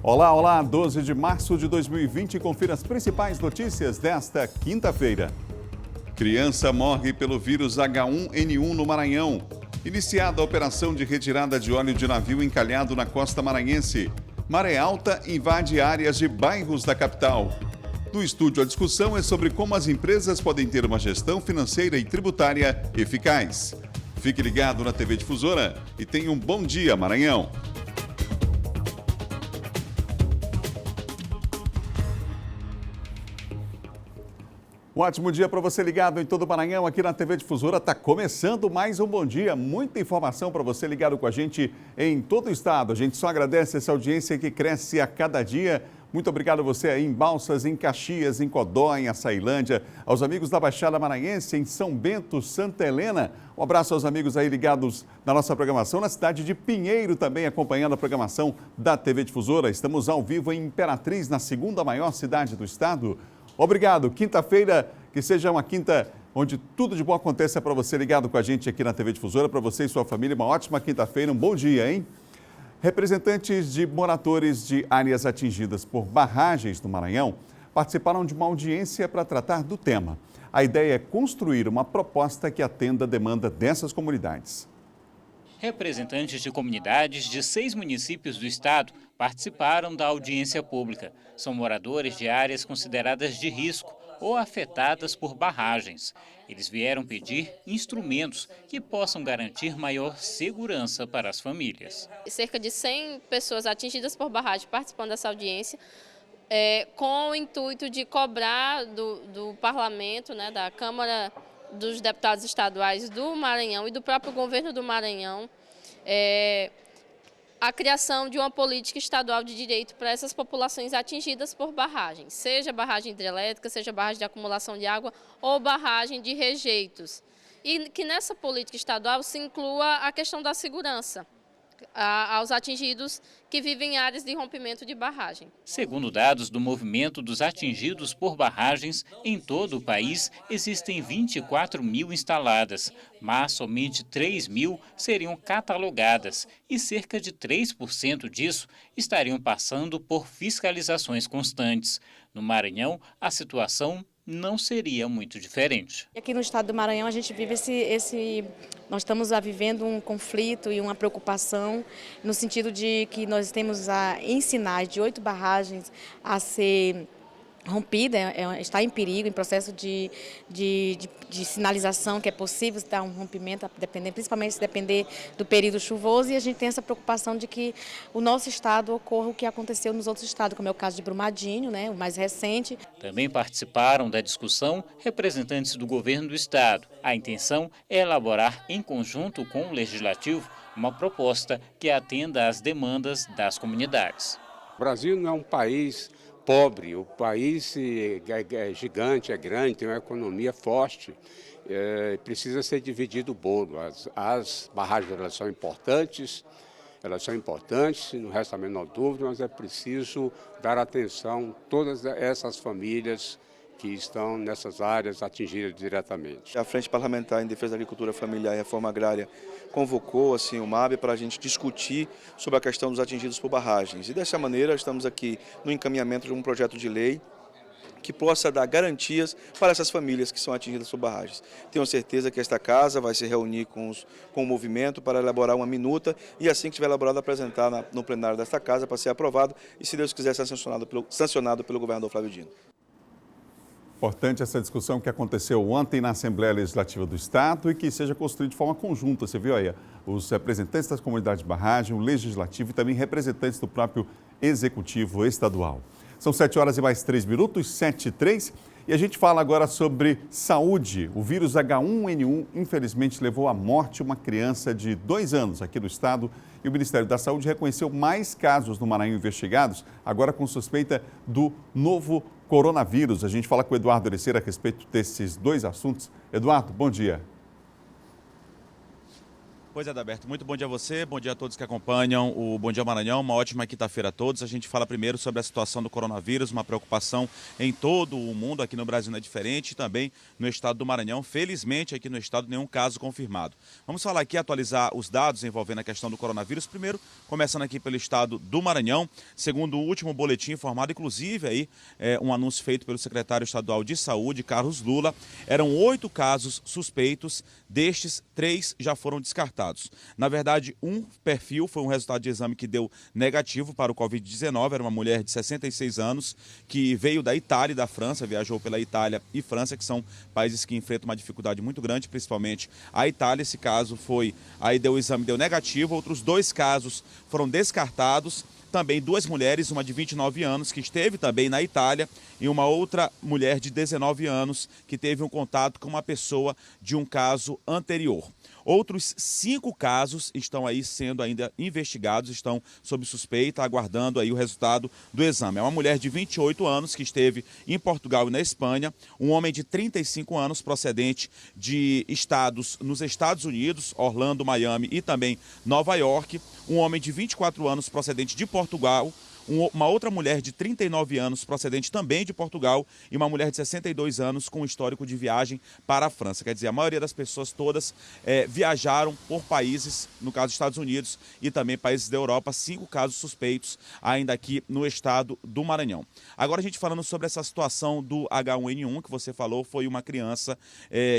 Olá, olá, 12 de março de 2020, confira as principais notícias desta quinta-feira. Criança morre pelo vírus H1N1 no Maranhão. Iniciada a operação de retirada de óleo de navio encalhado na costa maranhense. Maré alta invade áreas de bairros da capital. No estúdio, a discussão é sobre como as empresas podem ter uma gestão financeira e tributária eficaz. Fique ligado na TV Difusora e tenha um bom dia, Maranhão. Um ótimo dia para você ligado em todo o Maranhão, aqui na TV Difusora. Está começando mais um Bom Dia. Muita informação para você ligado com a gente em todo o estado. A gente só agradece essa audiência que cresce a cada dia. Muito obrigado a você aí em Balsas, em Caxias, em Codó, em Açailândia, aos amigos da Baixada Maranhense, em São Bento, Santa Helena. Um abraço aos amigos aí ligados na nossa programação, na cidade de Pinheiro também, acompanhando a programação da TV Difusora. Estamos ao vivo em Imperatriz, na segunda maior cidade do estado. Obrigado. Quinta-feira, que seja uma quinta onde tudo de bom aconteça para você ligado com a gente aqui na TV Difusora, para você e sua família. Uma ótima quinta-feira, um bom dia, hein? Representantes de moradores de áreas atingidas por barragens no Maranhão participaram de uma audiência para tratar do tema. A ideia é construir uma proposta que atenda a demanda dessas comunidades. Representantes de comunidades de 6 municípios do estado participaram da audiência pública. São moradores de áreas consideradas de risco ou afetadas por barragens. Eles vieram pedir instrumentos que possam garantir maior segurança para as famílias. Cerca de 100 pessoas atingidas por barragem participando dessa audiência, com o intuito de cobrar do parlamento, da Câmara dos Deputados Estaduais do Maranhão e do próprio governo do Maranhão, a criação de uma política estadual de direito para essas populações atingidas por barragens, seja barragem hidrelétrica, seja barragem de acumulação de água ou barragem de rejeitos. E que nessa política estadual se inclua a questão da segurança aos atingidos que vivem em áreas de rompimento de barragem. Segundo dados do movimento dos atingidos por barragens, em todo o país existem 24 mil instaladas, mas somente 3 mil seriam catalogadas e cerca de 3% disso estariam passando por fiscalizações constantes. No Maranhão, a situação não seria muito diferente. Aqui no estado do Maranhão a gente vive nós estamos vivendo um conflito e uma preocupação no sentido de que nós temos em sinais de 8 barragens a ser rompida, está em perigo, em processo de sinalização, que é possível dar um rompimento, principalmente se depender do período chuvoso, e a gente tem essa preocupação de que o nosso estado ocorra o que aconteceu nos outros estados, como é o caso de Brumadinho, o mais recente. Também participaram da discussão representantes do governo do estado. A intenção é elaborar, em conjunto com o legislativo, uma proposta que atenda às demandas das comunidades. O Brasil não é um país pobre, o país é gigante, é grande, tem uma economia forte, precisa ser dividido o bolo. As barragens elas são importantes, não resta a menor dúvida, mas é preciso dar atenção a todas essas famílias que estão nessas áreas atingidas diretamente. A Frente Parlamentar em Defesa da Agricultura Familiar e Reforma Agrária convocou o MAB para a gente discutir sobre a questão dos atingidos por barragens. E dessa maneira estamos aqui no encaminhamento de um projeto de lei que possa dar garantias para essas famílias que são atingidas por barragens. Tenho certeza que esta casa vai se reunir com o movimento para elaborar uma minuta e assim que estiver elaborado apresentar no plenário desta casa para ser aprovado e, se Deus quiser, ser sancionado pelo governador Flávio Dino. Importante essa discussão que aconteceu ontem na Assembleia Legislativa do Estado e que seja construída de forma conjunta. Você viu aí os representantes das comunidades de barragem, o Legislativo e também representantes do próprio Executivo Estadual. São 7 horas e mais 3 minutos, 7h03, e a gente fala agora sobre saúde. O vírus H1N1, infelizmente, levou à morte uma criança de 2 anos aqui no estado e o Ministério da Saúde reconheceu mais casos no Maranhão investigados, agora com suspeita do novo coronavírus. A gente fala com o Eduardo Ericeira a respeito desses 2 assuntos. Eduardo, bom dia. Pois é, Adalberto, muito bom dia a você, bom dia a todos que acompanham o Bom Dia Maranhão, uma ótima quinta-feira a todos. A gente fala primeiro sobre a situação do coronavírus, uma preocupação em todo o mundo, aqui no Brasil não é diferente, também no estado do Maranhão. Felizmente, aqui no estado, nenhum caso confirmado. Vamos falar aqui, atualizar os dados envolvendo a questão do coronavírus. Primeiro, começando aqui pelo estado do Maranhão, segundo o último boletim informado, inclusive aí um anúncio feito pelo secretário estadual de Saúde, Carlos Lula, eram 8 casos suspeitos, destes 3 já foram descartados. Na verdade, um perfil foi um resultado de exame que deu negativo para o Covid-19, era uma mulher de 66 anos que veio da Itália e da França, viajou pela Itália e França, que são países que enfrentam uma dificuldade muito grande, principalmente a Itália. Esse caso foi, aí o exame deu negativo, outros 2 casos foram descartados. Também 2 mulheres, uma de 29 anos, que esteve também na Itália, e uma outra mulher de 19 anos, que teve um contato com uma pessoa de um caso anterior. Outros 5 casos estão aí sendo ainda investigados, estão sob suspeita, aguardando aí o resultado do exame. É uma mulher de 28 anos que esteve em Portugal e na Espanha, um homem de 35 anos procedente de estados nos Estados Unidos, Orlando, Miami e também Nova York, um homem de 24 anos procedente de Portugal, uma outra mulher de 39 anos procedente também de Portugal e uma mulher de 62 anos com histórico de viagem para a França. Quer dizer, a maioria das pessoas todas viajaram por países, no caso dos Estados Unidos e também países da Europa, 5 casos suspeitos ainda aqui no estado do Maranhão. Agora a gente falando sobre essa situação do H1N1 que você falou, foi uma criança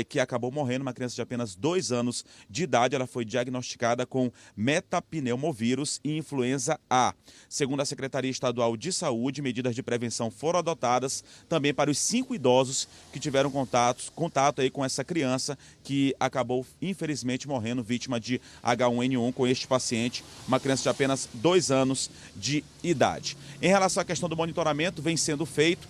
que acabou morrendo, uma criança de apenas 2 anos de idade. Ela foi diagnosticada com metapneumovírus e influenza A. Segundo a Secretaria Estadual de Saúde, medidas de prevenção foram adotadas também para os 5 idosos que tiveram contato aí com essa criança que acabou infelizmente morrendo vítima de H1N1 com este paciente, uma criança de apenas 2 anos de idade. Em relação à questão do monitoramento, vem sendo feito.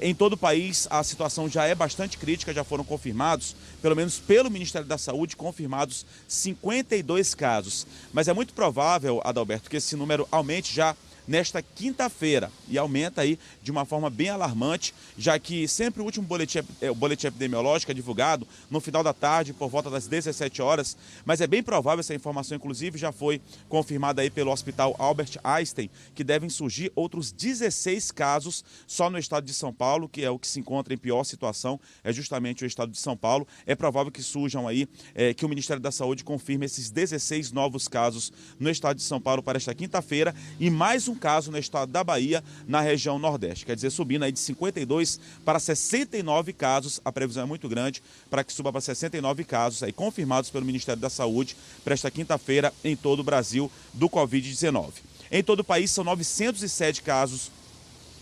Em todo o país, a situação já é bastante crítica, já foram confirmados, pelo menos pelo Ministério da Saúde, confirmados 52 casos. Mas é muito provável, Adalberto, que esse número aumente já nesta quinta-feira e aumenta aí de uma forma bem alarmante, já que sempre o último boletim epidemiológico é divulgado no final da tarde, por volta das 17 horas, mas é bem provável, essa informação inclusive já foi confirmada aí pelo Hospital Albert Einstein, que devem surgir outros 16 casos só no estado de São Paulo, que é o que se encontra em pior situação, é justamente o estado de São Paulo. É provável que surjam aí, que o Ministério da Saúde confirme esses 16 novos casos no estado de São Paulo para esta quinta-feira e mais um caso no estado da Bahia, na região Nordeste. Quer dizer, subindo aí de 52 para 69 casos. A previsão é muito grande para que suba para 69 casos aí confirmados pelo Ministério da Saúde para esta quinta-feira em todo o Brasil do Covid-19. Em todo o país são 907 casos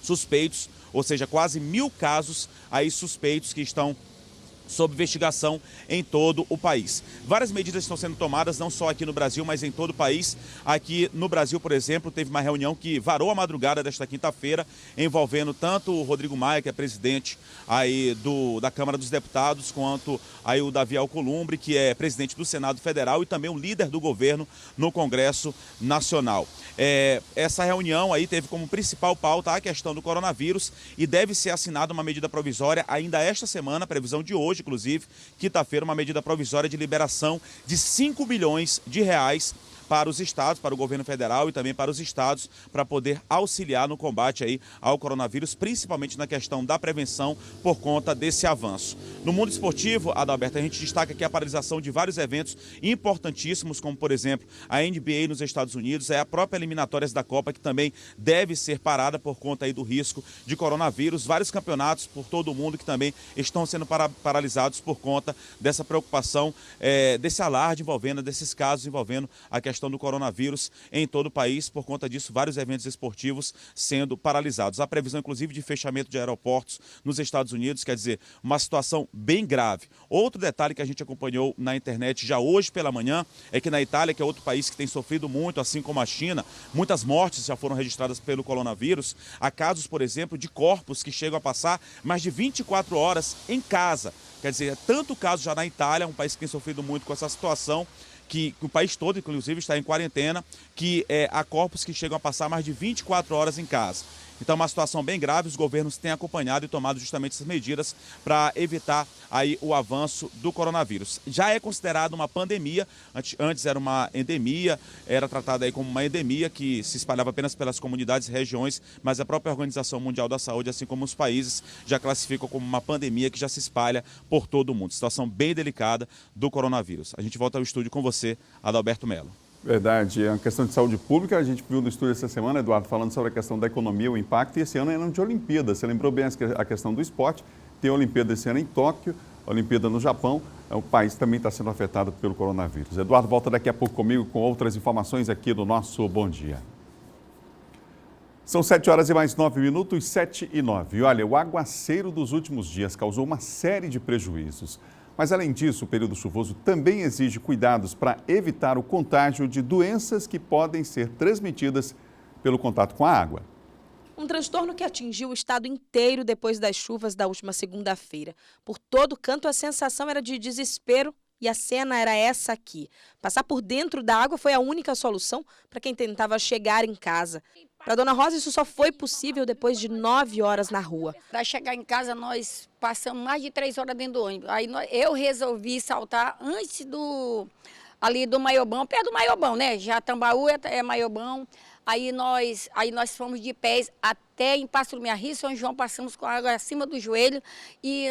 suspeitos, ou seja, quase 1.000 casos aí suspeitos que estão sob investigação em todo o país. Várias medidas estão sendo tomadas, não só aqui no Brasil, mas em todo o país. Aqui no Brasil, por exemplo, teve uma reunião que varou a madrugada desta quinta-feira, envolvendo tanto o Rodrigo Maia, que é presidente aí da Câmara dos Deputados, quanto aí o Davi Alcolumbre, que é presidente do Senado Federal e também o líder do governo no Congresso Nacional. Essa reunião aí teve como principal pauta a questão do coronavírus e deve ser assinada uma medida provisória ainda esta semana, previsão de hoje, inclusive, quinta-feira, uma medida provisória de liberação de 5 bilhões de reais para os estados, para o governo federal e também para os estados, para poder auxiliar no combate aí ao coronavírus, principalmente na questão da prevenção por conta desse avanço. No mundo esportivo, Adalberto, a gente destaca aqui a paralisação de vários eventos importantíssimos, como por exemplo a NBA nos Estados Unidos, a própria eliminatórias da Copa, que também deve ser parada por conta aí do risco de coronavírus, vários campeonatos por todo o mundo que também estão sendo paralisados por conta dessa preocupação, desse alarde envolvendo, desses casos envolvendo a questão do coronavírus em todo o país. Por conta disso, vários eventos esportivos sendo paralisados. Há previsão, inclusive, de fechamento de aeroportos nos Estados Unidos, quer dizer, uma situação bem grave. Outro detalhe que a gente acompanhou na internet já hoje pela manhã é que na Itália, que é outro país que tem sofrido muito, assim como a China, muitas mortes já foram registradas pelo coronavírus. Há casos, por exemplo, de corpos que chegam a passar mais de 24 horas em casa. Quer dizer, é tanto caso já na Itália, um país que tem sofrido muito com essa situação, que o país todo, inclusive, está em quarentena, que há corpos que chegam a passar mais de 24 horas em casa. Então é uma situação bem grave, os governos têm acompanhado e tomado justamente essas medidas para evitar aí o avanço do coronavírus. Já é considerado uma pandemia, antes era uma endemia, era tratada aí como uma endemia que se espalhava apenas pelas comunidades e regiões, mas a própria Organização Mundial da Saúde, assim como os países, já classificam como uma pandemia que já se espalha por todo o mundo. Situação bem delicada do coronavírus. A gente volta ao estúdio com você, Adalberto Mello. Verdade, é uma questão de saúde pública. A gente viu no estúdio essa semana, Eduardo, falando sobre a questão da economia, o impacto, e esse ano é ano de Olimpíada. Você lembrou bem a questão do esporte. Tem a Olimpíada esse ano em Tóquio, a Olimpíada no Japão. O país também está sendo afetado pelo coronavírus. Eduardo volta daqui a pouco comigo com outras informações aqui do nosso Bom Dia. São 7 horas e mais 9 minutos, 7 e 9. E olha, o aguaceiro dos últimos dias causou uma série de prejuízos. Mas, além disso, o período chuvoso também exige cuidados para evitar o contágio de doenças que podem ser transmitidas pelo contato com a água. Um transtorno que atingiu o estado inteiro depois das chuvas da última segunda-feira. Por todo canto, a sensação era de desespero e a cena era essa aqui. Passar por dentro da água foi a única solução para quem tentava chegar em casa. Para a dona Rosa, isso só foi possível depois de 9 horas na rua. Para chegar em casa, nós passamos mais de 3 horas dentro do ônibus. Aí eu resolvi saltar antes ali do Maiobão, perto do Maiobão, né? Já Tambaú é Maiobão. Aí nós fomos de pés até em Passo Lumiar, Rio São João, passamos com a água acima do joelho. E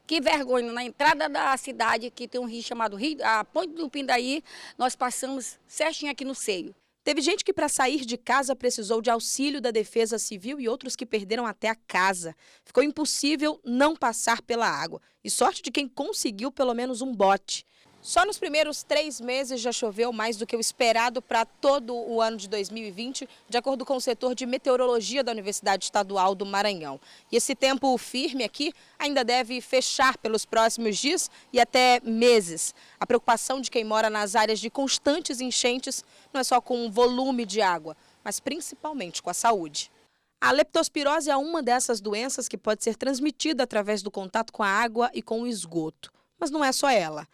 que vergonha, na entrada da cidade, que tem um rio chamado a Ponte do Pindaí, nós passamos certinho aqui no seio. Teve gente que, para sair de casa, precisou de auxílio da Defesa Civil e outros que perderam até a casa. Ficou impossível não passar pela água. E sorte de quem conseguiu pelo menos um bote. Só nos primeiros 3 meses já choveu mais do que o esperado para todo o ano de 2020, de acordo com o setor de meteorologia da Universidade Estadual do Maranhão. E esse tempo firme aqui ainda deve fechar pelos próximos dias e até meses. A preocupação de quem mora nas áreas de constantes enchentes não é só com o volume de água, mas principalmente com a saúde. A leptospirose é uma dessas doenças que pode ser transmitida através do contato com a água e com o esgoto. Mas não é só ela.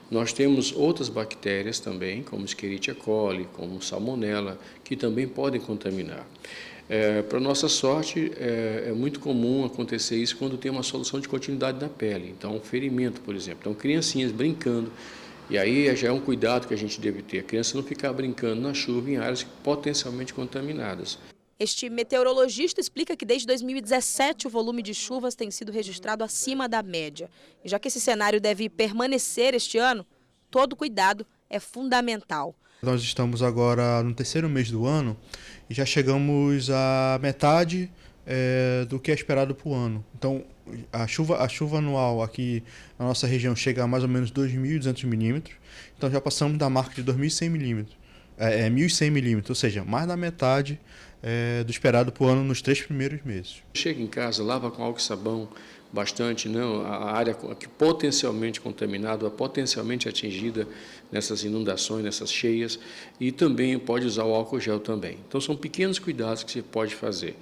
Nós temos outras bactérias também, como Escherichia coli, como Salmonella, que também podem contaminar. Para nossa sorte, é muito comum acontecer isso quando tem uma solução de continuidade da pele. Então, um ferimento, por exemplo. Então, criancinhas brincando. E aí já é um cuidado que a gente deve ter. A criança não ficar brincando na chuva em áreas potencialmente contaminadas. Este meteorologista explica que desde 2017 o volume de chuvas tem sido registrado acima da média. E já que esse cenário deve permanecer este ano, todo cuidado é fundamental. Nós estamos agora no 3º mês do ano e já chegamos à metade do que é esperado para o ano. Então, a chuva anual aqui na nossa região chega a mais ou menos 2.200 milímetros. Então, já passamos da marca de 2.100 milímetros. 1.100 milímetros, ou seja, mais da metade do esperado para o ano nos 3 primeiros meses. Chega em casa, lava com álcool e sabão bastante, não? A área que potencialmente contaminada, potencialmente atingida nessas inundações, nessas cheias, e também pode usar o álcool gel também. Então são pequenos cuidados que você pode fazer.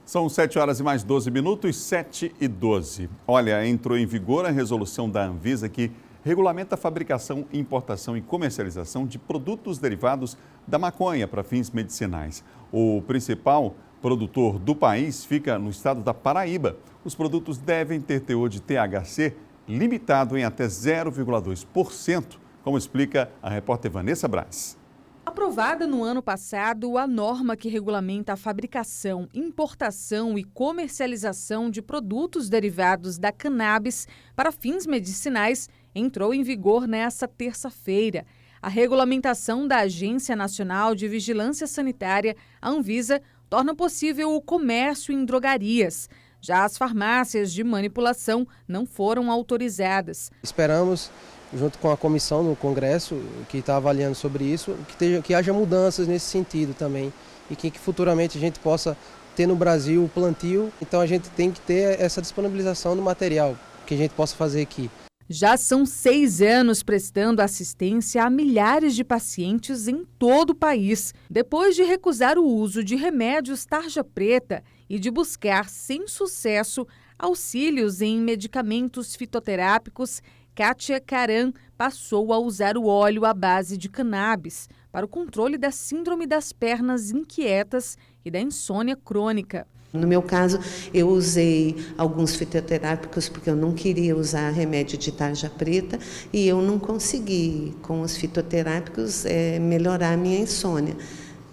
São 7 horas e mais 12 minutos, 7 e 12. Olha, entrou em vigor a resolução da Anvisa que regulamenta a fabricação, importação e comercialização de produtos derivados da maconha para fins medicinais. O principal produtor do país fica no estado da Paraíba. Os produtos devem ter teor de THC limitado em até 0,2%, como explica a repórter Vanessa Braz. Aprovada no ano passado, a norma que regulamenta a fabricação, importação e comercialização de produtos derivados da cannabis para fins medicinais entrou em vigor nesta terça-feira. A regulamentação da Agência Nacional de Vigilância Sanitária, a Anvisa, torna possível o comércio em drogarias. Já as farmácias de manipulação não foram autorizadas. Esperamos, junto com a comissão no Congresso, que está avaliando sobre isso, que haja mudanças nesse sentido também e que futuramente a gente possa ter no Brasil o plantio. Então a gente tem que ter essa disponibilização do material que a gente possa fazer aqui. Já são 6 anos prestando assistência a milhares de pacientes em todo o país. Depois de recusar o uso de remédios tarja preta e de buscar, sem sucesso, auxílios em medicamentos fitoterápicos, Kátia Caran passou a usar o óleo à base de cannabis. para o controle da síndrome das pernas inquietas e da insônia crônica. No meu caso, eu usei alguns fitoterápicos porque eu não queria usar remédio de tarja preta e eu não consegui, com os fitoterápicos, melhorar a minha insônia.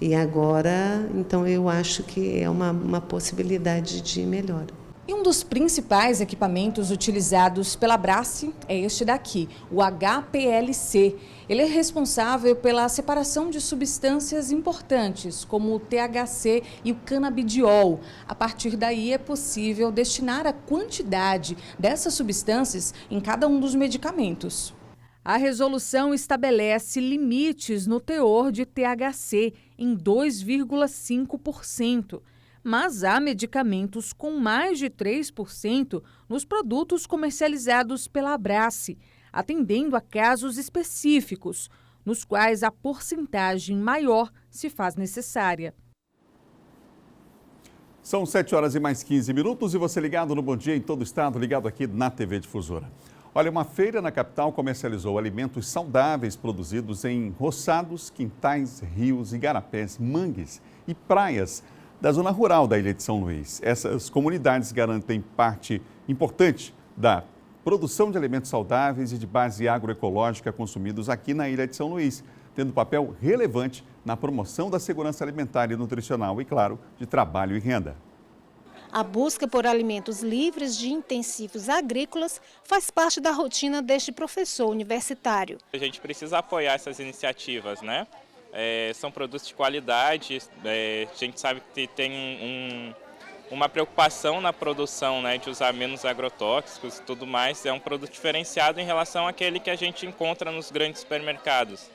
E agora, então, eu acho que é uma possibilidade de melhora. E um dos principais equipamentos utilizados pela Abrace é este daqui, o HPLC. Ele é responsável pela separação de substâncias importantes, como o THC e o canabidiol. A partir daí é possível destinar a quantidade dessas substâncias em cada um dos medicamentos. A resolução estabelece limites no teor de THC em 2,5%. Mas há medicamentos com mais de 3% nos produtos comercializados pela Abrace, atendendo a casos específicos, nos quais a porcentagem maior se faz necessária. São 7h mais 15 e você ligado no Bom Dia em todo o estado, ligado aqui na TV Difusora. Olha, uma feira na capital comercializou alimentos saudáveis produzidos em roçados, quintais, rios, igarapés, mangues e praias da zona rural da Ilha de São Luís. Essas comunidades garantem parte importante da produção de alimentos saudáveis e de base agroecológica consumidos aqui na Ilha de São Luís, tendo papel relevante na promoção da segurança alimentar e nutricional e, claro, de trabalho e renda. A busca por alimentos livres de intensivos agrícolas faz parte da rotina deste professor universitário. A gente precisa apoiar essas iniciativas, né? São produtos de qualidade, a gente sabe que tem uma preocupação na produção, né, de usar menos agrotóxicos e tudo mais. É um produto diferenciado em relação àquele que a gente encontra nos grandes supermercados.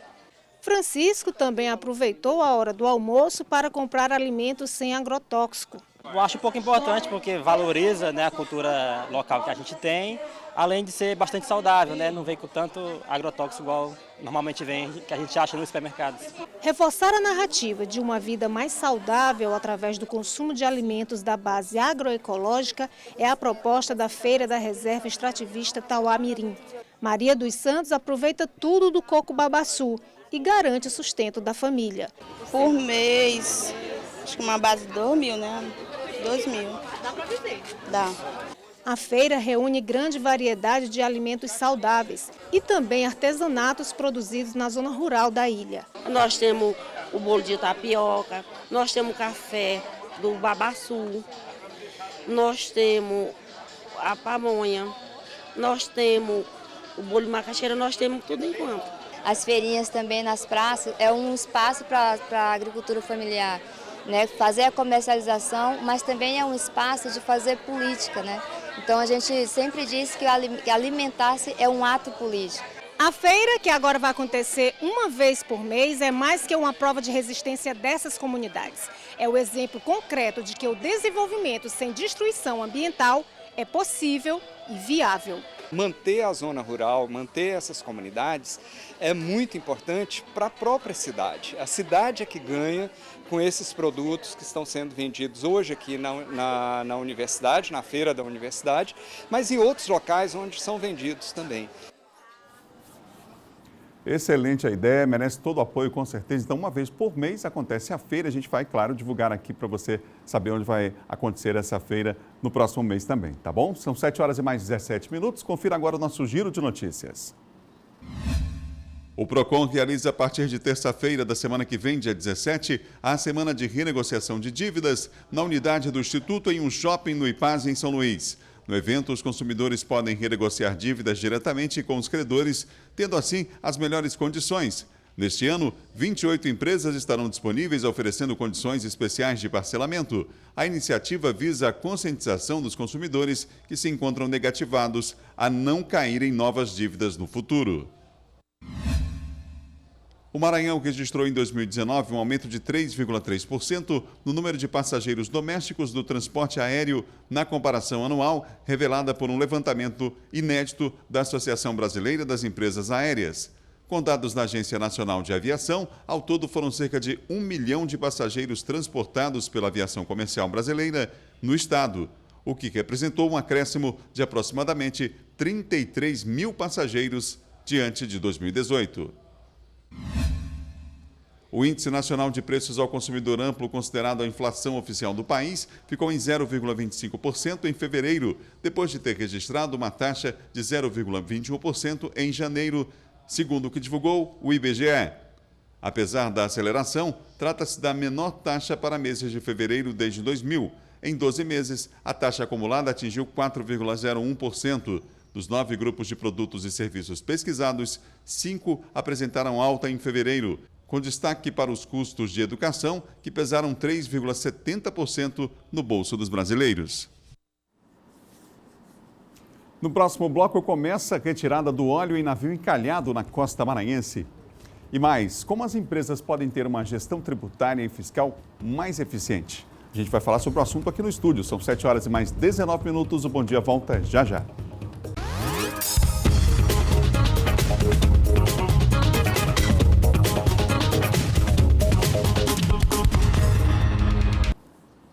Francisco também aproveitou a hora do almoço para comprar alimentos sem agrotóxico. Eu acho um pouco importante porque valoriza, né, a cultura local que a gente tem, além de ser bastante saudável, né, não vem com tanto agrotóxico igual normalmente vem, que a gente acha nos supermercados. Reforçar a narrativa de uma vida mais saudável através do consumo de alimentos da base agroecológica é a proposta da Feira da Reserva Extrativista Tauá-Mirim. Maria dos Santos aproveita tudo do coco babaçu e garante o sustento da família. Por mês, acho que uma base de 2.000, né? 2.000. Dá para viver? Dá. A feira reúne grande variedade de alimentos saudáveis e também artesanatos produzidos na zona rural da ilha. Nós temos o bolo de tapioca, nós temos o café do babaçu, nós temos a pamonha, nós temos o bolo de macaxeira, nós temos tudo enquanto. As feirinhas também nas praças é um espaço para a agricultura familiar, né? Fazer a comercialização, mas também é um espaço de fazer política, né? Então a gente sempre diz que alimentar-se é um ato político. A feira, que agora vai acontecer uma vez por mês, é mais que uma prova de resistência dessas comunidades. É o exemplo concreto de que o desenvolvimento sem destruição ambiental é possível e viável. Manter a zona rural, manter essas comunidades é muito importante para a própria cidade. A cidade é que ganha com esses produtos que estão sendo vendidos hoje aqui na universidade, na feira da universidade, mas em outros locais onde são vendidos também. Excelente a ideia, merece todo o apoio com certeza. Então, uma vez por mês acontece a feira, a gente vai, claro, divulgar aqui para você saber onde vai acontecer essa feira no próximo mês também, tá bom? São 7h mais 17, confira agora o nosso giro de notícias. O PROCON realiza a partir de terça-feira da semana que vem, dia 17, a semana de renegociação de dívidas na unidade do Instituto em um shopping no Ipaz, em São Luís. No evento, os consumidores podem renegociar dívidas diretamente com os credores, tendo assim as melhores condições. Neste ano, 28 empresas estarão disponíveis oferecendo condições especiais de parcelamento. A iniciativa visa a conscientização dos consumidores que se encontram negativados a não cair em novas dívidas no futuro. O Maranhão registrou em 2019 um aumento de 3,3% no número de passageiros domésticos do transporte aéreo na comparação anual, revelada por um levantamento inédito da Associação Brasileira das Empresas Aéreas. Com dados da Agência Nacional de Aviação, ao todo foram cerca de 1 milhão de passageiros transportados pela aviação comercial brasileira no estado, o que representou um acréscimo de aproximadamente 33 mil passageiros diante de 2018. O Índice Nacional de Preços ao Consumidor Amplo, considerado a inflação oficial do país, ficou em 0,25% em fevereiro, depois de ter registrado uma taxa de 0,21% em janeiro, segundo o que divulgou o IBGE. Apesar da aceleração, trata-se da menor taxa para meses de fevereiro desde 2000. Em 12 meses, a taxa acumulada atingiu 4,01%. Dos 9 grupos de produtos e serviços pesquisados, 5 apresentaram alta em fevereiro, com destaque para os custos de educação, que pesaram 3,70% no bolso dos brasileiros. No próximo bloco começa a retirada do óleo em navio encalhado na costa maranhense. E mais, como as empresas podem ter uma gestão tributária e fiscal mais eficiente? A gente vai falar sobre o assunto aqui no estúdio. São 7 horas e mais 19 minutos. O Bom Dia volta já já.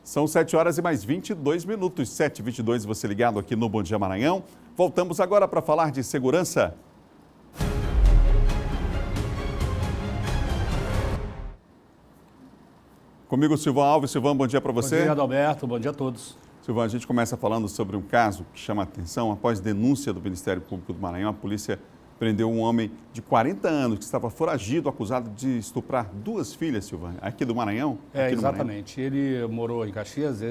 São 7 horas e mais 22 minutos, 7h22, você ligado aqui no Bom Dia Maranhão. Voltamos agora para falar de segurança. Comigo, Silvão Alves. Silvão, bom dia para você. Bom dia, Adalberto. Bom dia a todos. Silvão, a gente começa falando sobre um caso que chama a atenção. Após denúncia do Ministério Público do Maranhão, a polícia prendeu um homem de 40 anos que estava foragido, acusado de estuprar 2 filhas, Silvão, aqui do Maranhão. Exatamente. Ele morou em Caxias.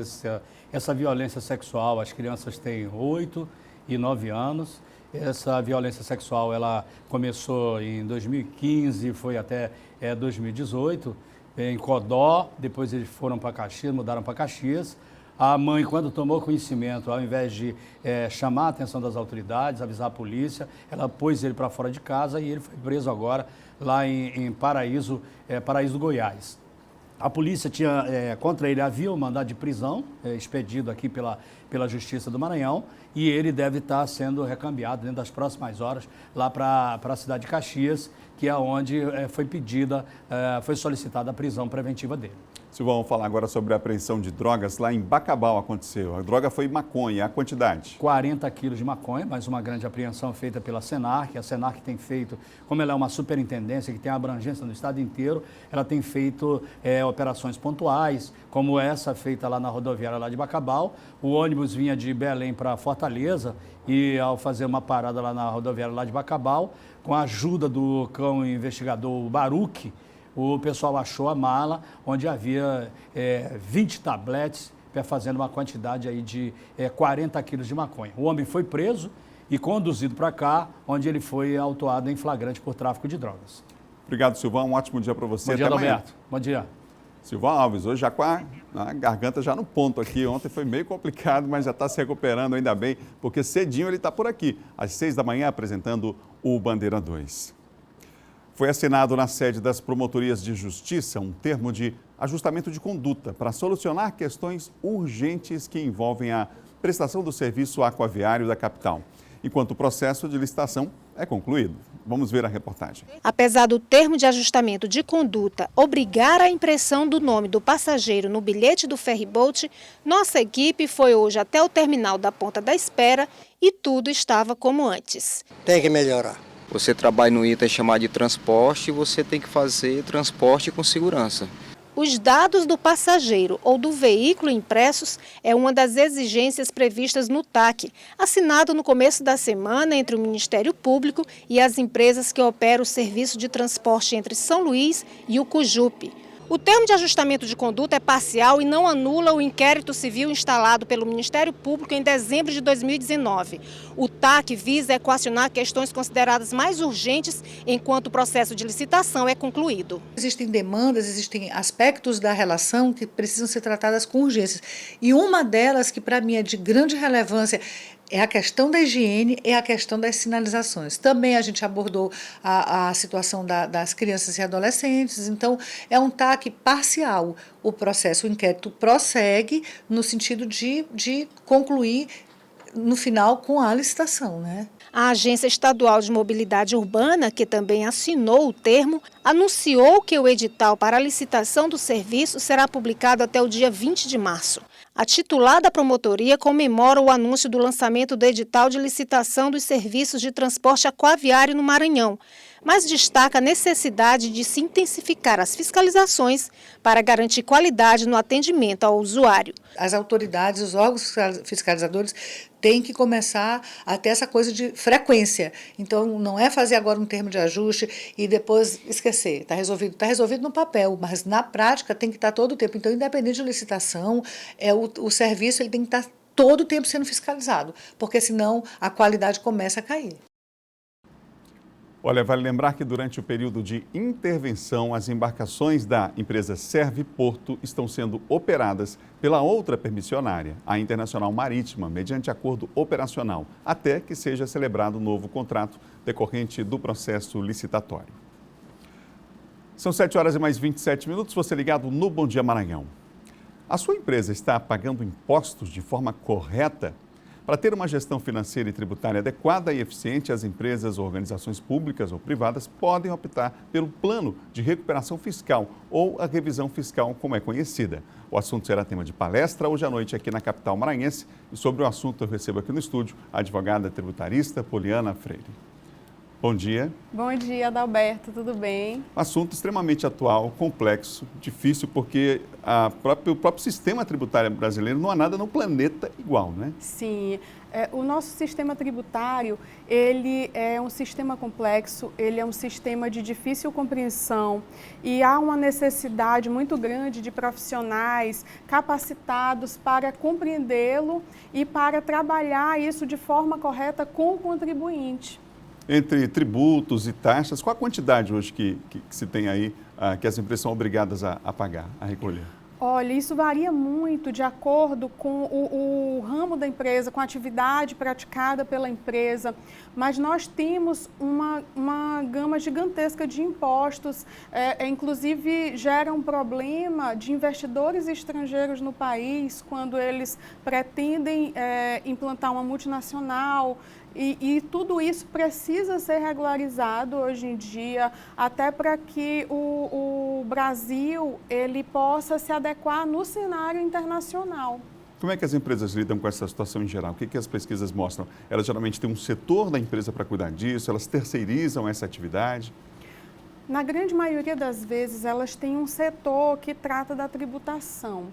Essa violência sexual, as crianças têm 8 e 9 anos. Essa violência sexual, ela começou em 2015, foi até 2018, em Codó. Depois eles foram para Caxias, mudaram para Caxias. A mãe, quando tomou conhecimento, ao invés de chamar a atenção das autoridades, avisar a polícia, ela pôs ele para fora de casa e ele foi preso agora lá em Paraíso, Paraíso, Goiás. A polícia tinha, contra ele havia um mandado de prisão, expedido aqui pela Justiça do Maranhão, e ele deve estar sendo recambiado dentro das próximas horas lá para a cidade de Caxias, que é onde foi solicitada a prisão preventiva dele. Silvão, vamos falar agora sobre a apreensão de drogas lá em Bacabal aconteceu. A droga foi maconha, a quantidade? 40 quilos de maconha, mais uma grande apreensão feita pela Senarc. A Senarc tem feito, como ela é uma superintendência que tem abrangência no estado inteiro, ela tem feito operações pontuais, como essa feita lá na rodoviária lá de Bacabal. O ônibus vinha de Belém para Fortaleza e ao fazer uma parada lá na rodoviária lá de Bacabal, com a ajuda do cão investigador Baruque, o pessoal achou a mala onde havia 20 tabletes, fazendo uma quantidade aí de 40 quilos de maconha. O homem foi preso e conduzido para cá, onde ele foi autuado em flagrante por tráfico de drogas. Obrigado, Silvão. Um ótimo dia para você. Bom dia, Roberto. Bom dia. Silvão Alves, hoje já com a garganta já no ponto aqui. Ontem foi meio complicado, mas já está se recuperando, ainda bem, porque cedinho ele está por aqui, às 6 da manhã, apresentando o Bandeira 2. Foi assinado na sede das Promotorias de Justiça um termo de ajustamento de conduta para solucionar questões urgentes que envolvem a prestação do serviço aquaviário da capital, enquanto o processo de licitação é concluído. Vamos ver a reportagem. Apesar do termo de ajustamento de conduta obrigar a impressão do nome do passageiro no bilhete do ferryboat, nossa equipe foi hoje até o terminal da Ponta da Espera e tudo estava como antes. Tem que melhorar. Você trabalha no item chamado de transporte e você tem que fazer transporte com segurança. Os dados do passageiro ou do veículo impressos é uma das exigências previstas no TAC, assinado no começo da semana entre o Ministério Público e as empresas que operam o serviço de transporte entre São Luís e o Cujupe. O termo de ajustamento de conduta é parcial e não anula o inquérito civil instalado pelo Ministério Público em dezembro de 2019. O TAC visa equacionar questões consideradas mais urgentes enquanto o processo de licitação é concluído. Existem demandas, existem aspectos da relação que precisam ser tratadas com urgência. E uma delas, que para mim é de grande relevância, é a questão da higiene, é a questão das sinalizações. Também a gente abordou a situação das crianças e adolescentes, então é um TAC parcial. O processo, o inquérito prossegue no sentido de concluir no final com a licitação, né? A Agência Estadual de Mobilidade Urbana, que também assinou o termo, anunciou que o edital para a licitação do serviço será publicado até o dia 20 de março. A titular da promotoria comemora o anúncio do lançamento do edital de licitação dos serviços de transporte aquaviário no Maranhão, mas destaca a necessidade de se intensificar as fiscalizações para garantir qualidade no atendimento ao usuário. As autoridades, os órgãos fiscalizadores têm que começar a ter essa coisa de frequência. Então, não é fazer agora um termo de ajuste e depois esquecer. Está resolvido no papel, mas na prática tem que estar todo o tempo. Então, independente de licitação, o serviço ele tem que estar todo o tempo sendo fiscalizado, porque senão a qualidade começa a cair. Olha, vale lembrar que durante o período de intervenção, as embarcações da empresa Serviporto estão sendo operadas pela outra permissionária, a Internacional Marítima, mediante acordo operacional, até que seja celebrado um novo contrato decorrente do processo licitatório. São 7h mais 27, você ligado no Bom Dia Maranhão. A sua empresa está pagando impostos de forma correta? Para ter uma gestão financeira e tributária adequada e eficiente, as empresas, organizações públicas ou privadas podem optar pelo plano de recuperação fiscal ou a revisão fiscal, como é conhecida. O assunto será tema de palestra hoje à noite aqui na capital maranhense. E sobre o assunto eu recebo aqui no estúdio a advogada tributarista Poliana Freire. Bom dia. Bom dia, Adalberto, tudo bem? Assunto extremamente atual, complexo, difícil, porque o próprio sistema tributário brasileiro não há nada no planeta igual, né? Sim, o nosso sistema tributário, ele é um sistema complexo, ele é um sistema de difícil compreensão e há uma necessidade muito grande de profissionais capacitados para compreendê-lo e para trabalhar isso de forma correta com o contribuinte. Entre tributos e taxas, qual a quantidade hoje que se tem aí, que as empresas são obrigadas a pagar, a recolher? Olha, isso varia muito de acordo com o ramo da empresa, com a atividade praticada pela empresa, mas nós temos uma gama gigantesca de impostos, inclusive gera um problema de investidores estrangeiros no país quando eles pretendem implantar uma multinacional. E tudo isso precisa ser regularizado hoje em dia, até para que o Brasil ele possa se adequar no cenário internacional. Como é que as empresas lidam com essa situação em geral? O que as pesquisas mostram? Elas geralmente têm um setor da empresa para cuidar disso, elas terceirizam essa atividade? Na grande maioria das vezes, elas têm um setor que trata da tributação.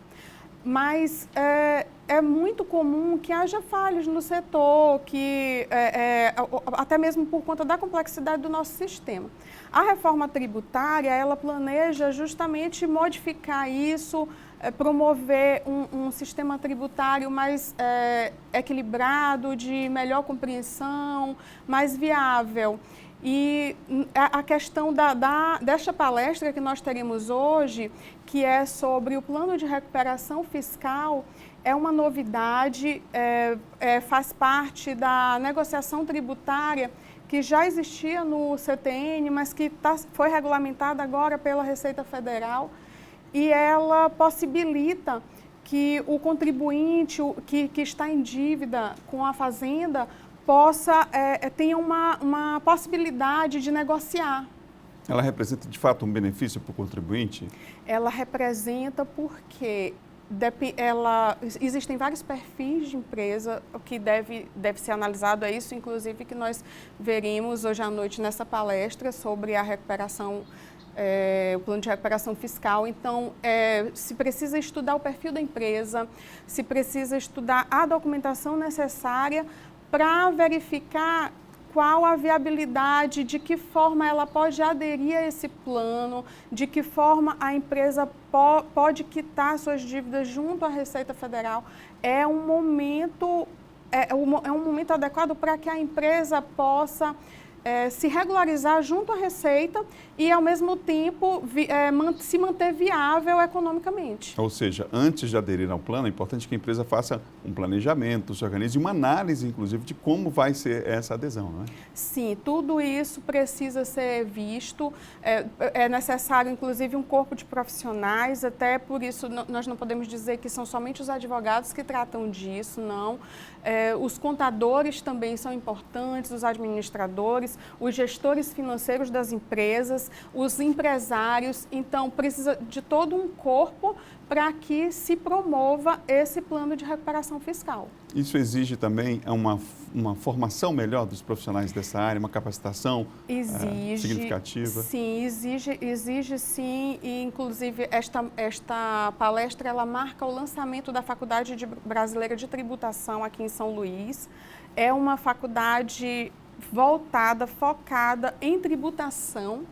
Mas é muito comum que haja falhas no setor, até mesmo por conta da complexidade do nosso sistema. A reforma tributária, ela planeja justamente modificar isso, promover um sistema tributário mais equilibrado, de melhor compreensão, mais viável. E a questão desta palestra que nós teremos hoje, que é sobre o plano de recuperação fiscal, é uma novidade, faz parte da negociação tributária que já existia no CTN, mas que foi regulamentada agora pela Receita Federal, e ela possibilita que o contribuinte que está em dívida com a Fazenda tenha uma possibilidade de negociar. Ela representa, de fato, um benefício para o contribuinte? Ela representa porque existem vários perfis de empresa, o que deve ser analisado, é isso, inclusive, que nós veremos hoje à noite nessa palestra sobre a recuperação, o plano de recuperação fiscal. Então, se precisa estudar o perfil da empresa, se precisa estudar a documentação necessária para verificar qual a viabilidade, de que forma ela pode aderir a esse plano, de que forma a empresa pode quitar suas dívidas junto à Receita Federal. É um momento adequado para que a empresa possa se regularizar junto à Receita e, ao mesmo tempo, se manter viável economicamente. Ou seja, antes de aderir ao plano, é importante que a empresa faça um planejamento, se organize, uma análise, inclusive, de como vai ser essa adesão, não é? Sim, tudo isso precisa ser visto. É necessário, inclusive, um corpo de profissionais, até por isso nós não podemos dizer que são somente os advogados que tratam disso, não. Os contadores também são importantes, os administradores, produtores, os gestores financeiros das empresas, os empresários. Então, precisa de todo um corpo para que se promova esse plano de recuperação fiscal. Isso exige também uma formação melhor dos profissionais dessa área, uma capacitação significativa? Sim, exige sim, e inclusive esta palestra ela marca o lançamento da Faculdade Brasileira de Tributação aqui em São Luís. É uma faculdade focada em tributação,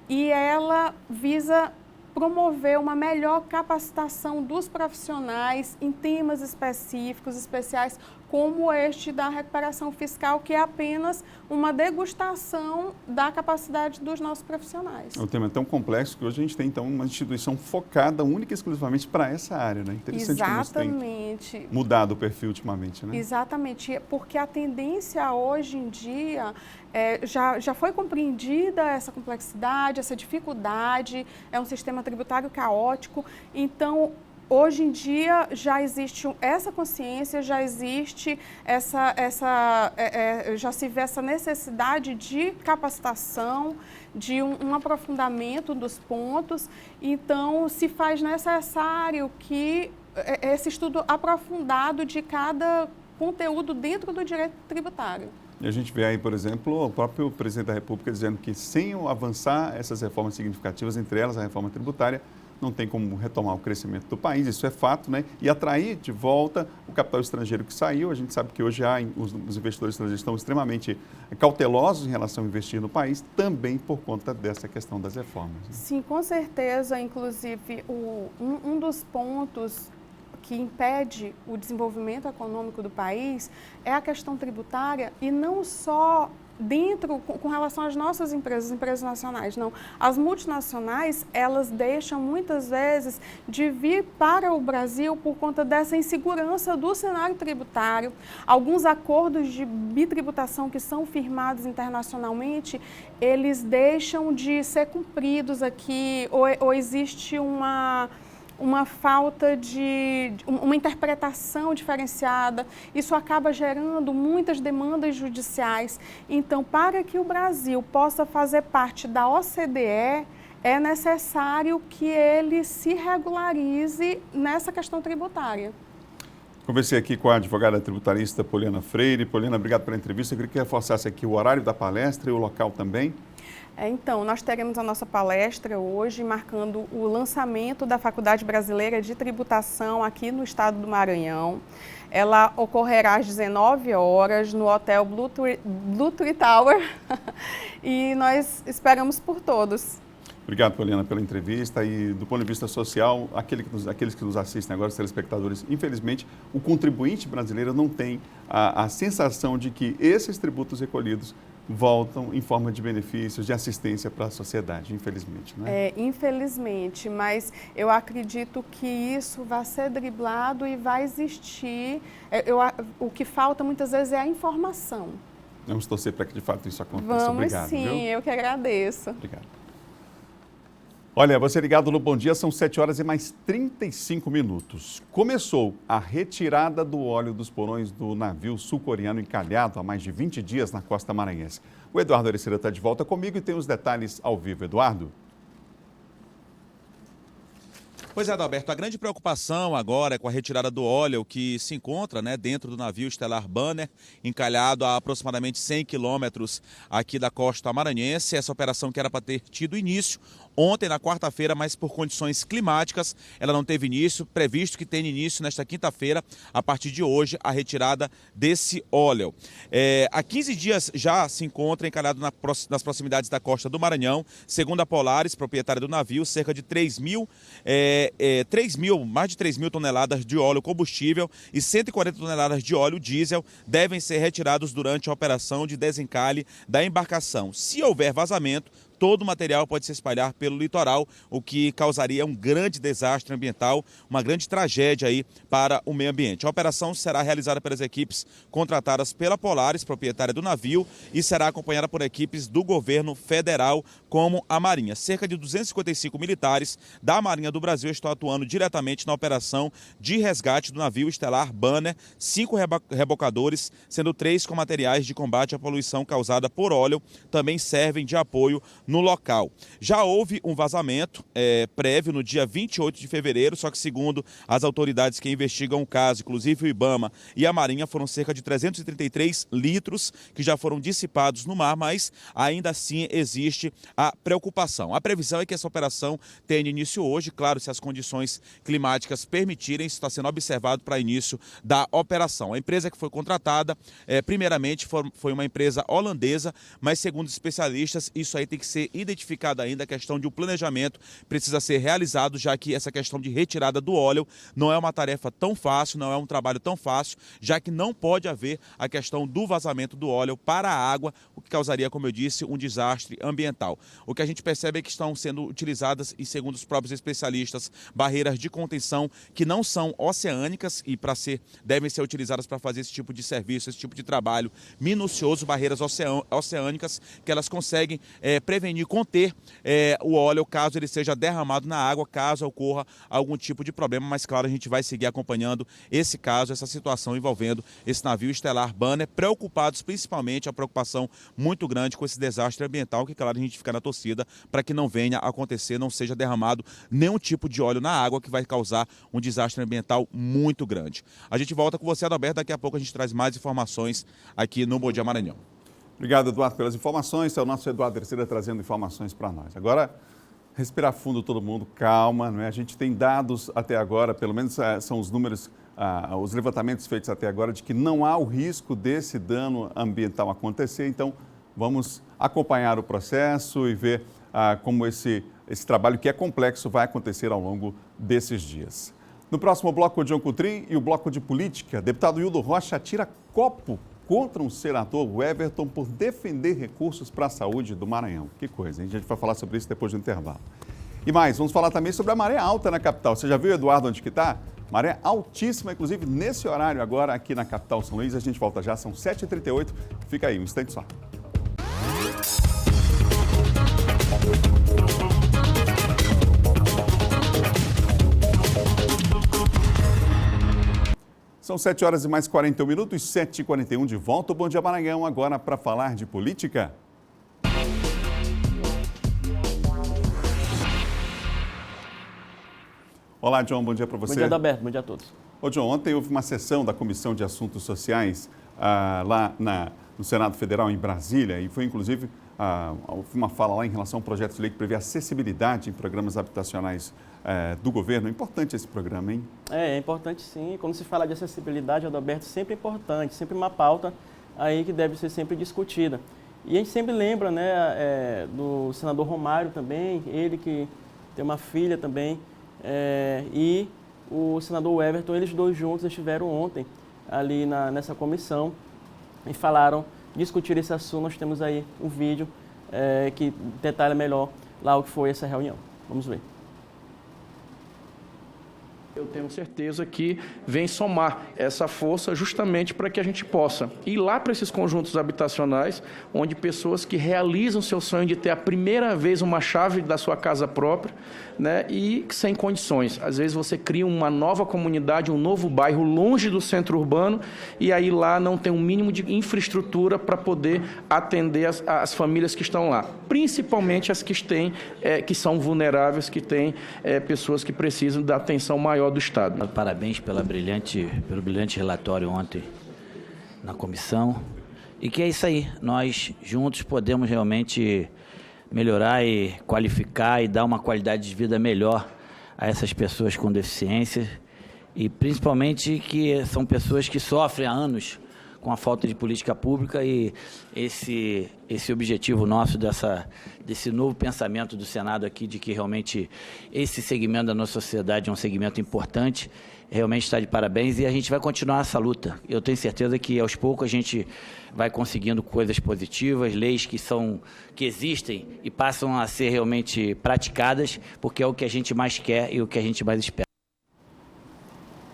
e ela visa promover uma melhor capacitação dos profissionais em temas especiais, como este da recuperação fiscal, que é apenas uma degustação da capacidade dos nossos profissionais. O tema é tão complexo que hoje a gente tem, então, uma instituição focada única e exclusivamente para essa área, né? Interessante. Exatamente. Como isso tem mudado o perfil ultimamente, né? Exatamente, porque a tendência hoje em dia já foi compreendida essa complexidade, essa dificuldade, é um sistema tributário caótico. Então, hoje em dia já existe essa consciência, já existe já se vê essa necessidade de capacitação, de um aprofundamento dos pontos. Então, se faz necessário que esse estudo aprofundado de cada conteúdo dentro do direito tributário. E a gente vê aí, por exemplo, o próprio presidente da República dizendo que sem avançar essas reformas significativas, entre elas a reforma tributária, não tem como retomar o crescimento do país, isso é fato, né? E atrair de volta o capital estrangeiro que saiu. A gente sabe que hoje os investidores estrangeiros estão extremamente cautelosos em relação a investir no país, também por conta dessa questão das reformas, né? Sim, com certeza. Inclusive, um dos pontos que impede o desenvolvimento econômico do país é a questão tributária, e não só com relação às nossas empresas nacionais, não. As multinacionais, elas deixam muitas vezes de vir para o Brasil por conta dessa insegurança do cenário tributário. Alguns acordos de bitributação que são firmados internacionalmente, eles deixam de ser cumpridos aqui, ou existe uma falta de uma interpretação diferenciada. Isso acaba gerando muitas demandas judiciais. Então, para que o Brasil possa fazer parte da OCDE, é necessário que ele se regularize nessa questão tributária. Conversei aqui com a advogada tributarista Poliana Freire. Poliana, obrigado pela entrevista. Eu queria que reforçasse aqui o horário da palestra e o local também. Então, nós teremos a nossa palestra hoje, marcando o lançamento da Faculdade Brasileira de Tributação aqui no estado do Maranhão. Ela ocorrerá às 19 horas no Hotel Blue Tree Tower e nós esperamos por todos. Obrigado, Poliana, pela entrevista. E do ponto de vista social, aqueles que nos assistem agora, os telespectadores, infelizmente, o contribuinte brasileiro não tem a sensação de que esses tributos recolhidos voltam em forma de benefícios, de assistência para a sociedade, infelizmente, né? Infelizmente, mas eu acredito que isso vai ser driblado e vai existir. O que falta muitas vezes é a informação. Vamos torcer para que de fato isso aconteça. Vamos. Obrigado, sim, viu? Eu que agradeço. Obrigado. Olha, você ligado no Bom Dia, são 7 horas e mais 35 minutos. Começou a retirada do óleo dos porões do navio sul-coreano encalhado há mais de 20 dias na costa maranhense. O Eduardo Areceira está de volta comigo e tem os detalhes ao vivo. Eduardo? Pois é, Adalberto, a grande preocupação agora é com a retirada do óleo que se encontra dentro do navio Stellar Banner, encalhado a aproximadamente 100 quilômetros aqui da costa maranhense. Essa operação que era para ter tido início ontem, na quarta-feira, mas por condições climáticas, ela não teve início. Previsto que tenha início nesta quinta-feira, a partir de hoje, a retirada desse óleo. Há 15 dias já se encontra encalhado nas proximidades da costa do Maranhão. Segundo a Polaris, proprietária do navio, cerca de mais de 3 mil toneladas de óleo combustível e 140 toneladas de óleo diesel devem ser retirados durante a operação de desencalhe da embarcação. Se houver vazamento, todo o material pode se espalhar pelo litoral, o que causaria um grande desastre ambiental, uma grande tragédia aí para o meio ambiente. A operação será realizada pelas equipes contratadas pela Polaris, proprietária do navio, e será acompanhada por equipes do governo federal, como a Marinha. Cerca de 255 militares da Marinha do Brasil estão atuando diretamente na operação de resgate do navio estelar Banner, 5 rebocadores, sendo 3 com materiais de combate à poluição causada por óleo, também servem de apoio no local. Já houve um vazamento prévio no dia 28 de fevereiro, só que segundo as autoridades que investigam o caso, inclusive o IBAMA e a Marinha, foram cerca de 333 litros que já foram dissipados no mar, mas ainda assim existe a preocupação. A previsão é que essa operação tenha início hoje, claro, se as condições climáticas permitirem, isso está sendo observado para início da operação. A empresa que foi contratada, primeiramente, foi uma empresa holandesa, mas segundo especialistas, isso aí tem que ser identificado ainda, a questão de um planejamento precisa ser realizado, já que essa questão de retirada do óleo não é uma tarefa tão fácil, não é um trabalho tão fácil, já que não pode haver a questão do vazamento do óleo para a água, o que causaria, como eu disse, um desastre ambiental. O que a gente percebe é que estão sendo utilizadas, e segundo os próprios especialistas, barreiras de contenção que não são oceânicas e devem ser utilizadas para fazer esse tipo de serviço, esse tipo de trabalho minucioso, barreiras oceânicas que elas conseguem prevenir, conter o óleo caso ele seja derramado na água, caso ocorra algum tipo de problema, mas claro, a gente vai seguir acompanhando esse caso, essa situação envolvendo esse navio estelar Banner, preocupados principalmente, a preocupação muito grande com esse desastre ambiental, que claro, a gente fica na torcida para que não venha a acontecer, não seja derramado nenhum tipo de óleo na água que vai causar um desastre ambiental muito grande. A gente volta com você, Adalberto, daqui a pouco a gente traz mais informações aqui no Bom Dia Maranhão. Obrigado, Eduardo, pelas informações. É o nosso Eduardo Terceira trazendo informações para nós. Agora, respirar fundo todo mundo, calma, não é? A gente tem dados até agora, pelo menos são os números, os levantamentos feitos até agora, de que não há o risco desse dano ambiental acontecer. Então, vamos acompanhar o processo e ver como esse trabalho, que é complexo, vai acontecer ao longo desses dias. No próximo bloco, o John Coutrin e o bloco de política. Deputado Hildo Rocha atira copo contra um senador, o Everton, por defender recursos para a saúde do Maranhão. Que coisa, hein? A gente vai falar sobre isso depois do intervalo. E mais, vamos falar também sobre a maré alta na capital. Você já viu, Eduardo, onde que está? Maré altíssima, inclusive nesse horário agora aqui na capital São Luís. A gente volta já, são 7h38. Fica aí, um instante só. São 7 horas e mais 41 minutos, 7h41 de volta. O Bom Dia Maranhão agora para falar de política. Olá, John, bom dia para você. Bom dia, Adalberto, bom dia a todos. Ô, John, ontem houve uma sessão da Comissão de Assuntos Sociais lá no Senado Federal, em Brasília, e foi inclusive uma fala lá em relação a um projeto de lei que prevê acessibilidade em programas habitacionais do governo. É importante esse programa, hein? É importante sim. Quando se fala de acessibilidade, Adalberto, sempre é importante, sempre uma pauta aí que deve ser sempre discutida. E a gente sempre lembra, né, do senador Romário também, ele que tem uma filha também, e o senador Everton, eles dois juntos estiveram ontem ali nessa comissão e discutiram esse assunto. Nós temos aí um vídeo que detalha melhor lá o que foi essa reunião. Vamos ver. Eu tenho certeza que vem somar essa força justamente para que a gente possa ir lá para esses conjuntos habitacionais, onde pessoas que realizam seu sonho de ter a primeira vez uma chave da sua casa própria, né, e sem condições. Às vezes você cria uma nova comunidade, um novo bairro longe do centro urbano, e aí lá não tem um mínimo de infraestrutura para poder atender as famílias que estão lá, principalmente as que são vulneráveis, que têm pessoas que precisam da atenção maior do Estado. Parabéns pelo brilhante relatório ontem na comissão. E que é isso aí, nós juntos podemos realmente melhorar e qualificar e dar uma qualidade de vida melhor a essas pessoas com deficiência, e principalmente que são pessoas que sofrem há anos com a falta de política pública, e esse objetivo nosso desse novo pensamento do Senado aqui, de que realmente esse segmento da nossa sociedade é um segmento importante, realmente está de parabéns, e a gente vai continuar essa luta. Eu tenho certeza que aos poucos a gente vai conseguindo coisas positivas, leis que existem e passam a ser realmente praticadas, porque é o que a gente mais quer e o que a gente mais espera.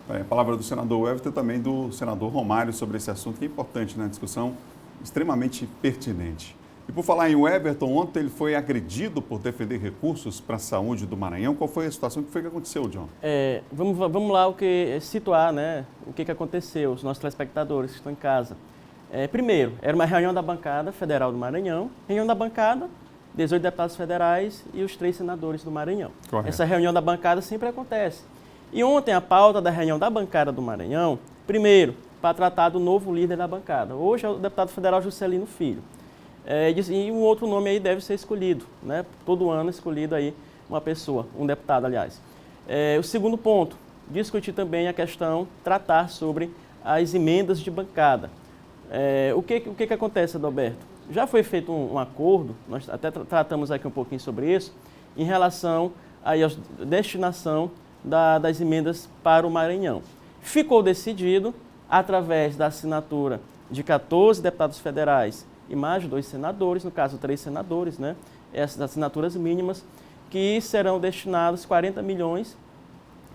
A palavra do senador Everton e também do senador Romário sobre esse assunto, que é importante na discussão, extremamente pertinente. E por falar em Everton, ontem ele foi agredido por defender recursos para a saúde do Maranhão. Qual foi a situação? O que foi que aconteceu, John? Vamos lá situar, né, o que aconteceu, os nossos telespectadores que estão em casa. Primeiro, era uma reunião da bancada federal do Maranhão, reunião da bancada, 18 deputados federais e os 3 senadores do Maranhão. Correto. Essa reunião da bancada sempre acontece. E ontem a pauta da reunião da bancada do Maranhão, primeiro, para tratar do novo líder da bancada. Hoje é o deputado federal Juscelino Filho. E um outro nome aí deve ser escolhido, né? Todo ano é escolhido aí uma pessoa, um deputado, aliás. O segundo ponto, discutir também a questão, tratar sobre as emendas de bancada. O que acontece, Adalberto? Já foi feito um acordo, nós até tratamos aqui um pouquinho sobre isso, em relação aí à destinação das emendas para o Maranhão. Ficou decidido, através da assinatura de 14 deputados federais e mais 2 senadores, no caso 3 senadores, né? Essas assinaturas mínimas, que serão destinados 40 milhões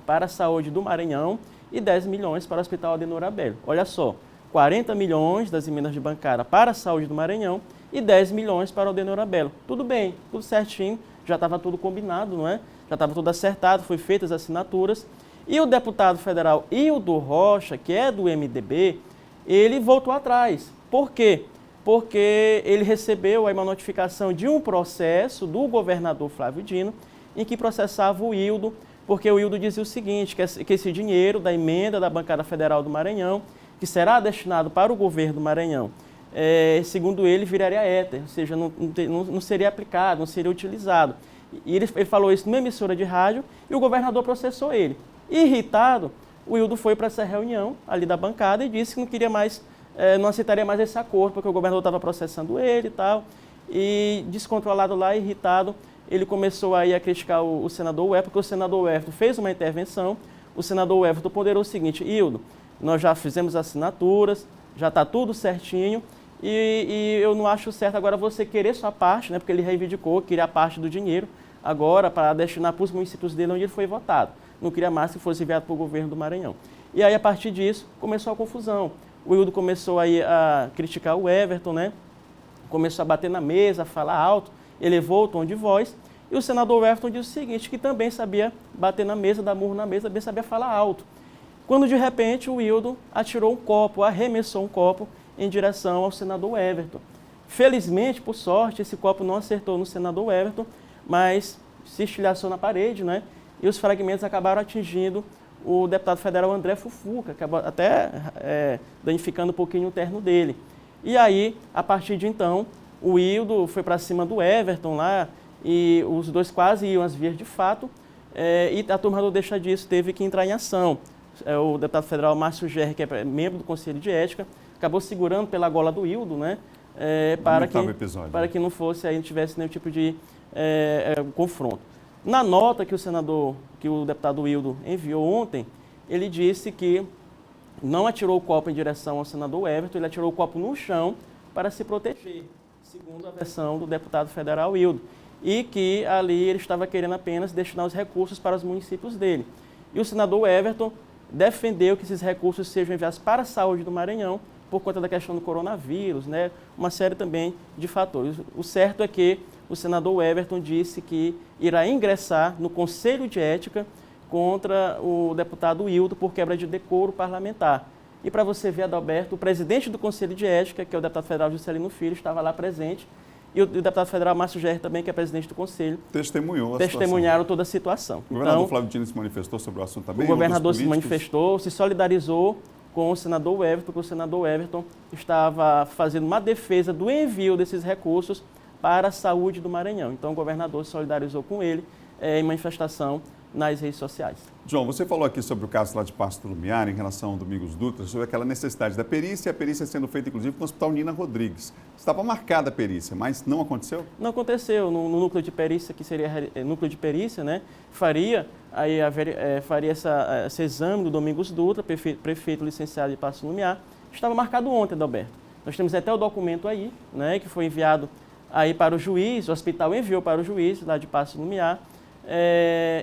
para a saúde do Maranhão e 10 milhões para o Hospital Adenor Abello. Olha só, 40 milhões das emendas de bancada para a saúde do Maranhão e 10 milhões para o Adenor Abello. Tudo bem, tudo certinho, já estava tudo combinado, não é? Já estava tudo acertado, foi feitas as assinaturas. E o deputado federal Hildo Rocha, que é do MDB, ele voltou atrás. Por quê? Porque ele recebeu aí uma notificação de um processo do governador Flávio Dino, em que processava o Hildo, porque o Hildo dizia o seguinte, que esse dinheiro da emenda da bancada federal do Maranhão, que será destinado para o governo do Maranhão, segundo ele, viraria éter, ou seja, não seria aplicado, não seria utilizado. E ele falou isso numa emissora de rádio e o governador processou ele. Irritado, o Hildo foi para essa reunião ali da bancada e disse que não queria mais, não aceitaria mais esse acordo, porque o governador estava processando ele e tal. E descontrolado lá, irritado, ele começou aí a criticar o senador Everton, porque o senador Everton fez uma intervenção. O senador Everton ponderou o seguinte: Hildo, nós já fizemos assinaturas, já está tudo certinho, e eu não acho certo agora você querer sua parte, né, porque ele reivindicou, queria a parte do dinheiro agora para destinar para os municípios dele onde ele foi votado. Não queria mais que fosse enviado para o governo do Maranhão. E aí, a partir disso, começou a confusão. O Hildo começou aí a criticar o Everton, né? Começou a bater na mesa, a falar alto, elevou o tom de voz, e o senador Everton disse o seguinte, que também sabia bater na mesa, dar murro na mesa, também sabia falar alto. Quando, de repente, o Hildo atirou um copo, arremessou um copo em direção ao senador Everton. Felizmente, por sorte, esse copo não acertou no senador Everton, mas se estilhaçou na parede, né? E os fragmentos acabaram atingindo o deputado federal André Fufuca, acabou até danificando um pouquinho o terno dele. E aí, a partir de então, o Hildo foi para cima do Everton lá, e os dois quase iam às vias de fato, e a turma do Deixa Disso teve que entrar em ação. O deputado federal Márcio Gerri, que é membro do Conselho de Ética, acabou segurando pela gola do Hildo, né? Para que não fosse, aí não tivesse nenhum tipo de confronto. Na nota que o deputado Hildo enviou ontem, ele disse que não atirou o copo em direção ao senador Everton, ele atirou o copo no chão para se proteger, segundo a versão do deputado federal Hildo, e que ali ele estava querendo apenas destinar os recursos para os municípios dele. E o senador Everton defendeu que esses recursos sejam enviados para a saúde do Maranhão, por conta da questão do coronavírus, né? Uma série também de fatores. O certo é que o senador Everton disse que irá ingressar no Conselho de Ética contra o deputado Hildo por quebra de decoro parlamentar. E para você ver, Adalberto, o presidente do Conselho de Ética, que é o deputado federal Juscelino Filho, estava lá presente, e o deputado federal Márcio Gerri também, que é presidente do Conselho, testemunharam toda a situação. O governador Flávio Dino se manifestou sobre o assunto também? O governador se manifestou, se solidarizou com o senador Everton, porque o senador Everton estava fazendo uma defesa do envio desses recursos para a saúde do Maranhão. Então, o governador se solidarizou com ele em manifestação nas redes sociais. João, você falou aqui sobre o caso lá de Paço do Lumiar, em relação ao Domingos Dutra, sobre aquela necessidade da perícia, a perícia sendo feita, inclusive, no Hospital Nina Rodrigues. Estava marcada a perícia, mas não aconteceu? Não aconteceu. No núcleo de perícia, que seria núcleo de perícia, né, faria esse exame do Domingos Dutra, prefeito licenciado de Paço do Lumiar. Estava marcado ontem, Adalberto. Nós temos até o documento aí, né, que foi enviado aí para o juiz, o hospital enviou para o juiz lá de Paço do Lumiar,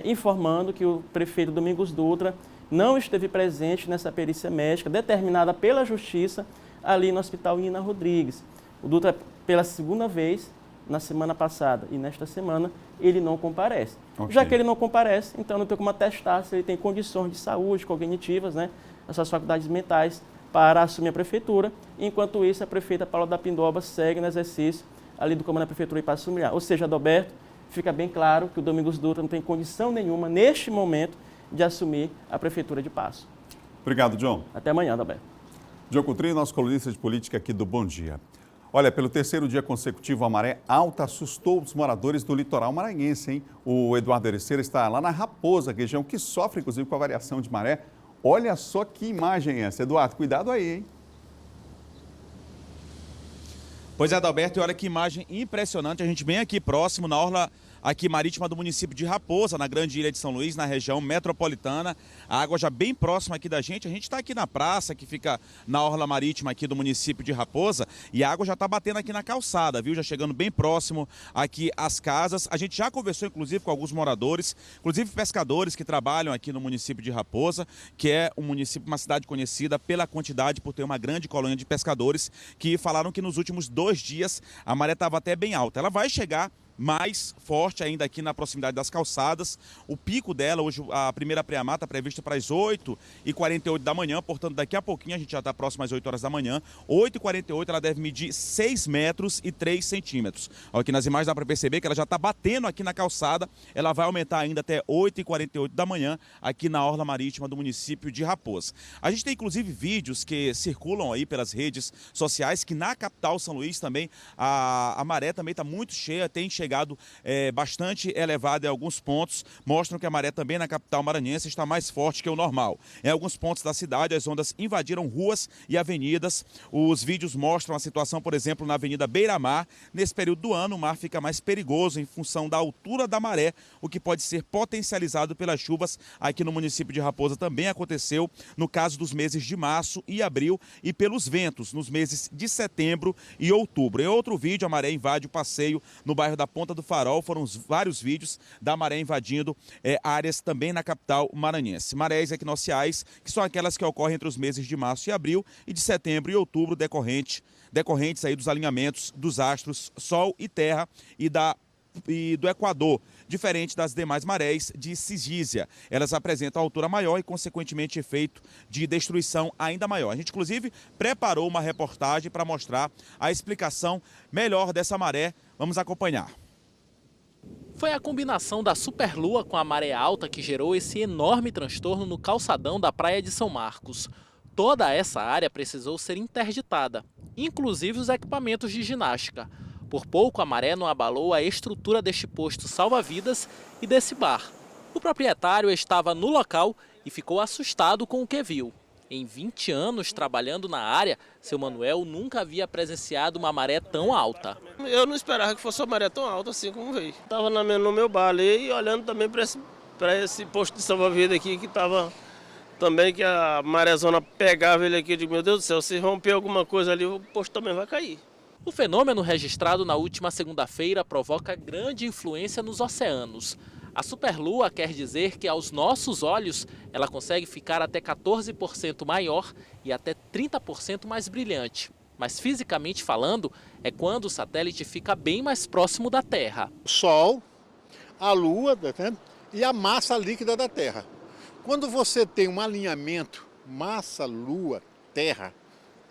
informando que o prefeito Domingos Dutra não esteve presente nessa perícia médica determinada pela Justiça ali no Hospital Nina Rodrigues. O Dutra, pela segunda vez, na semana passada e nesta semana, ele não comparece. Okay. Já que ele não comparece, então não tem como atestar se ele tem condições de saúde cognitivas, né, essas faculdades mentais, para assumir a prefeitura. Enquanto isso, a prefeita Paula da Pindoba segue no exercício ali do comando da prefeitura de Paço do Lumiar. Ou seja, Adalberto, fica bem claro que o Domingos Dutra não tem condição nenhuma, neste momento, de assumir a prefeitura de Paço. Obrigado, John. Até amanhã, Adalberto. John Coutrinho, nosso colunista de política aqui do Bom Dia. Olha, pelo terceiro dia consecutivo, a maré alta assustou os moradores do litoral maranhense, hein? O Eduardo Ericeira está lá na Raposa, região que sofre, inclusive, com a variação de maré. Olha só que imagem é essa. Eduardo, cuidado aí, hein? Pois é, Adalberto, e olha que imagem impressionante. A gente bem aqui próximo, na orla aqui marítima do município de Raposa, na grande ilha de São Luís, na região metropolitana. A água já bem próxima aqui da gente. A gente está aqui na praça, que fica na orla marítima aqui do município de Raposa, e a água já está batendo aqui na calçada, viu? Já chegando bem próximo aqui às casas. A gente já conversou, inclusive, com alguns moradores, inclusive pescadores que trabalham aqui no município de Raposa, que é um município, uma cidade conhecida pela quantidade, por ter uma grande colônia de pescadores, que falaram que nos últimos 2 dias a maré estava até bem alta. Ela vai chegar mais forte ainda aqui na proximidade das calçadas. O pico dela, hoje a primeira pré-amar está prevista para as 8h48 da manhã, portanto daqui a pouquinho a gente já está próximo às 8 horas da manhã. 8h48 ela deve medir 6 metros e 3 centímetros. Aqui nas imagens dá para perceber que ela já está batendo aqui na calçada, ela vai aumentar ainda até 8h48 da manhã aqui na orla marítima do município de Raposa. A gente tem inclusive vídeos que circulam aí pelas redes sociais que na capital São Luís também a maré também está muito cheia, tem chegado bastante elevada em alguns pontos, mostram que a maré também na capital maranhense está mais forte que o normal. Em alguns pontos da cidade, as ondas invadiram ruas e avenidas. Os vídeos mostram a situação, por exemplo, na Avenida Beira-Mar. Nesse período do ano, o mar fica mais perigoso em função da altura da maré, o que pode ser potencializado pelas chuvas. Aqui no município de Raposa também aconteceu no caso dos meses de março e abril e pelos ventos nos meses de setembro e outubro. Em outro vídeo, a maré invade o passeio no bairro da Ponta do Farol. Foram vários vídeos da maré invadindo áreas também na capital maranhense. Marés equinociais, que são aquelas que ocorrem entre os meses de março e abril e de setembro e outubro, decorrentes aí dos alinhamentos dos astros Sol e Terra e do Equador, diferente das demais marés de Sigísia. Elas apresentam altura maior e, consequentemente, efeito de destruição ainda maior. A gente, inclusive, preparou uma reportagem para mostrar a explicação melhor dessa maré. Vamos acompanhar. Foi a combinação da superlua com a maré alta que gerou esse enorme transtorno no calçadão da Praia de São Marcos. Toda essa área precisou ser interditada, inclusive os equipamentos de ginástica. Por pouco, a maré não abalou a estrutura deste posto salva-vidas e desse bar. O proprietário estava no local e ficou assustado com o que viu. Em 20 anos trabalhando na área, seu Manuel nunca havia presenciado uma maré tão alta. Eu não esperava que fosse uma maré tão alta assim como veio. Estava no meu bar ali e olhando também para esse posto de salva-vida aqui, que estava também, que a marézona pegava ele aqui. Eu digo, meu Deus do céu, se romper alguma coisa ali, o posto também vai cair. O fenômeno registrado na última segunda-feira provoca grande influência nos oceanos. A superlua quer dizer que, aos nossos olhos, ela consegue ficar até 14% maior e até 30% mais brilhante. Mas, fisicamente falando, é quando o satélite fica bem mais próximo da Terra. O Sol, a Lua, né, e a massa líquida da Terra. Quando você tem um alinhamento massa, Lua, Terra,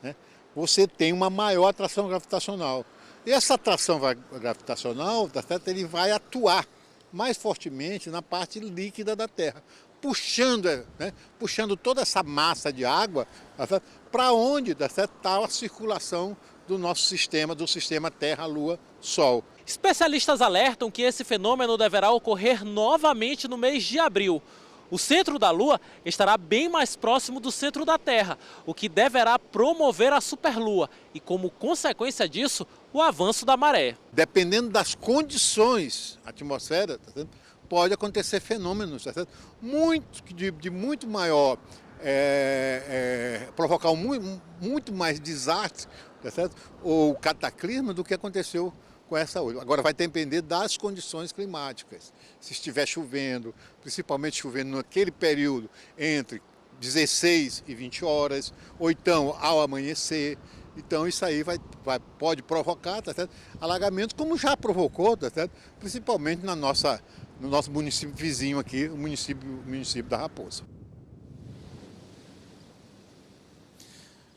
né, você tem uma maior atração gravitacional. E essa atração gravitacional, ele vai atuar mais fortemente na parte líquida da Terra, puxando toda essa massa de água para onde está a circulação do nosso sistema, do sistema Terra, Lua, Sol. Especialistas alertam que esse fenômeno deverá ocorrer novamente no mês de abril. O centro da Lua estará bem mais próximo do centro da Terra, o que deverá promover a superlua e, como consequência disso, o avanço da maré. Dependendo das condições atmosféricas, tá certo? Pode acontecer fenômenos, tá certo? De muito maior, provocar muito mais desastre, tá certo? Ou cataclisma do que aconteceu com essa hoje. Agora vai depender das condições climáticas. Se estiver chovendo, principalmente chovendo naquele período entre 16 e 20 horas, ou então ao amanhecer. Então isso aí pode provocar, tá certo? Alagamentos, como já provocou, tá certo? Principalmente no nosso município vizinho aqui, o município da Raposa.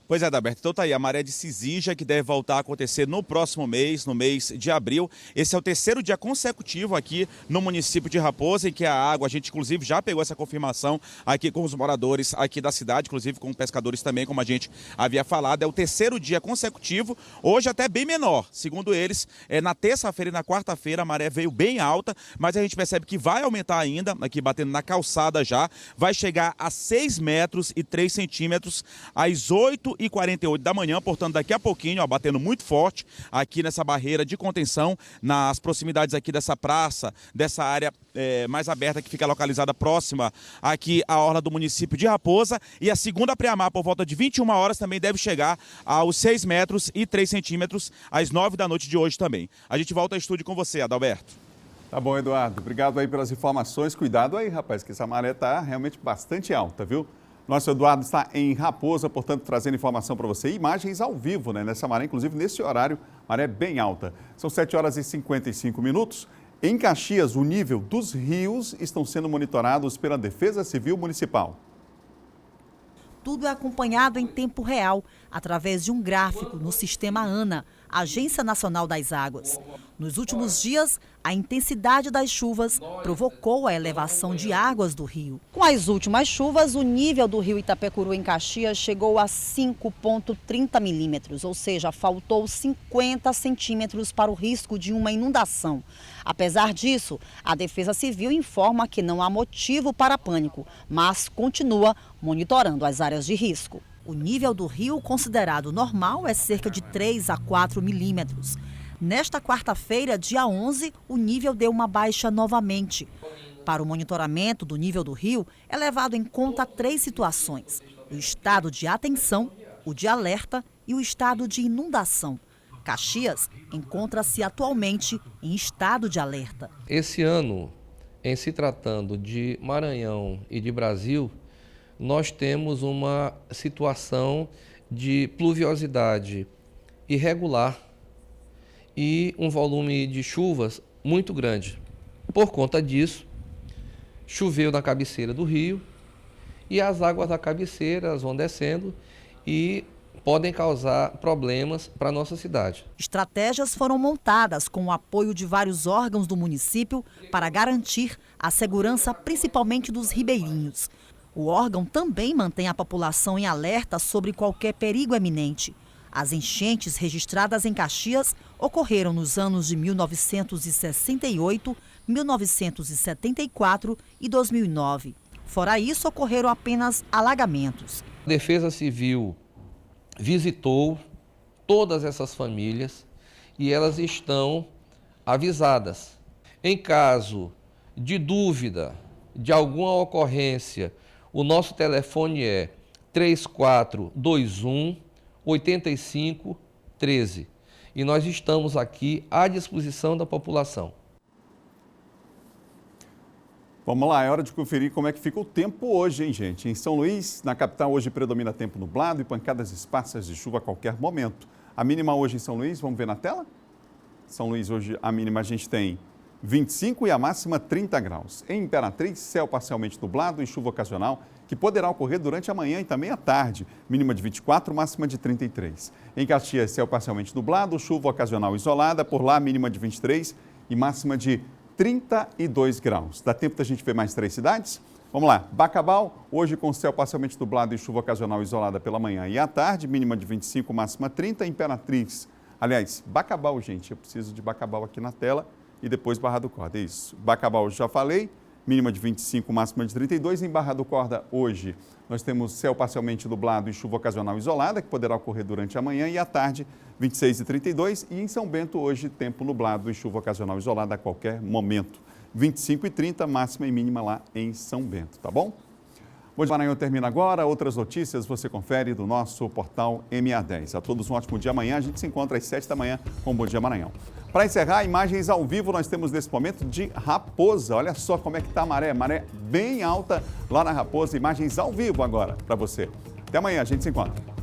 Pois é, Adalberto, então tá aí, a maré de Cizinja, que deve voltar a acontecer no próximo mês, no mês de abril. Esse é o terceiro dia consecutivo aqui no município de Raposa, em que a água, a gente inclusive já pegou essa confirmação aqui com os moradores aqui da cidade, inclusive com pescadores também, como a gente havia falado. É o terceiro dia consecutivo, hoje até bem menor. Segundo eles, na terça-feira e na quarta-feira a maré veio bem alta, mas a gente percebe que vai aumentar ainda, aqui batendo na calçada já, vai chegar a 6 metros e 3 centímetros às 8h48 da manhã, portanto daqui a pouquinho, ó, batendo muito forte aqui nessa barreira de contenção, nas proximidades aqui dessa praça, dessa área mais aberta que fica localizada próxima aqui à orla do município de Raposa. E a segunda pré-mar, por volta de 21 horas, também deve chegar aos 6 metros e 3 centímetros às 9 da noite de hoje também. A gente volta ao estúdio com você, Adalberto. Tá bom, Eduardo. Obrigado aí pelas informações. Cuidado aí, rapaz, que essa maré está realmente bastante alta, viu? Nosso Eduardo está em Raposa, portanto, trazendo informação para você. Imagens ao vivo, né? Nessa maré, inclusive nesse horário, maré bem alta. São 7 horas e 55 minutos. Em Caxias, o nível dos rios estão sendo monitorados pela Defesa Civil Municipal. Tudo é acompanhado em tempo real, através de um gráfico no sistema ANA, Agência Nacional das Águas. Nos últimos dias, a intensidade das chuvas provocou a elevação de águas do rio. Com as últimas chuvas, o nível do rio Itapecuru em Caxias chegou a 5,30 milímetros, ou seja, faltou 50 centímetros para o risco de uma inundação. Apesar disso, a Defesa Civil informa que não há motivo para pânico, mas continua monitorando as áreas de risco. O nível do rio considerado normal é cerca de 3 a 4 milímetros. Nesta quarta-feira, dia 11, o nível deu uma baixa novamente. Para o monitoramento do nível do rio, é levado em conta 3 situações: o estado de atenção, o de alerta e o estado de inundação. Caxias encontra-se atualmente em estado de alerta. Esse ano, em se tratando de Maranhão e de Brasil, nós temos uma situação de pluviosidade irregular e um volume de chuvas muito grande. Por conta disso, choveu na cabeceira do rio e as águas da cabeceira vão descendo e podem causar problemas para a nossa cidade. Estratégias foram montadas com o apoio de vários órgãos do município para garantir a segurança, principalmente dos ribeirinhos. O órgão também mantém a população em alerta sobre qualquer perigo eminente. As enchentes registradas em Caxias ocorreram nos anos de 1968, 1974 e 2009. Fora isso, ocorreram apenas alagamentos. A Defesa Civil visitou todas essas famílias e elas estão avisadas. Em caso de dúvida, de alguma ocorrência, o nosso telefone é 3421 8513 e nós estamos aqui à disposição da população. Vamos lá, é hora de conferir como é que fica o tempo hoje, hein, gente? Em São Luís, na capital, hoje predomina tempo nublado e pancadas esparsas de chuva a qualquer momento. A mínima hoje em São Luís, vamos ver na tela? São Luís, hoje a mínima a gente tem 25 e a máxima 30 graus. Em Imperatriz, céu parcialmente nublado e chuva ocasional, que poderá ocorrer durante a manhã e também à tarde. Mínima de 24, máxima de 33. Em Caxias, céu parcialmente nublado, chuva ocasional isolada, por lá mínima de 23 e máxima de 32 graus. Dá tempo da gente ver mais 3 cidades? Vamos lá. Bacabal, hoje com céu parcialmente nublado e chuva ocasional isolada pela manhã e à tarde, mínima de 25, máxima 30. Imperatriz, Aliás, Bacabal, gente, eu preciso de Bacabal aqui na tela e depois Barra do Corda, é isso. Bacabal já falei, mínima de 25, máxima de 32. Em Barra do Corda, hoje, nós temos céu parcialmente nublado e chuva ocasional isolada, que poderá ocorrer durante a manhã e à tarde, 26 e 32. E em São Bento, hoje, tempo nublado e chuva ocasional isolada a qualquer momento. 25 e 30, máxima e mínima lá em São Bento, tá bom? Bom Dia Maranhão termina agora. Outras notícias você confere do nosso portal MA10. A todos um ótimo dia. Amanhã a gente se encontra às 7 da manhã com o Bom Dia Maranhão. Para encerrar, imagens ao vivo nós temos nesse momento de Raposa. Olha só como é que está a maré. Maré bem alta lá na Raposa. Imagens ao vivo agora para você. Até amanhã, a gente se encontra.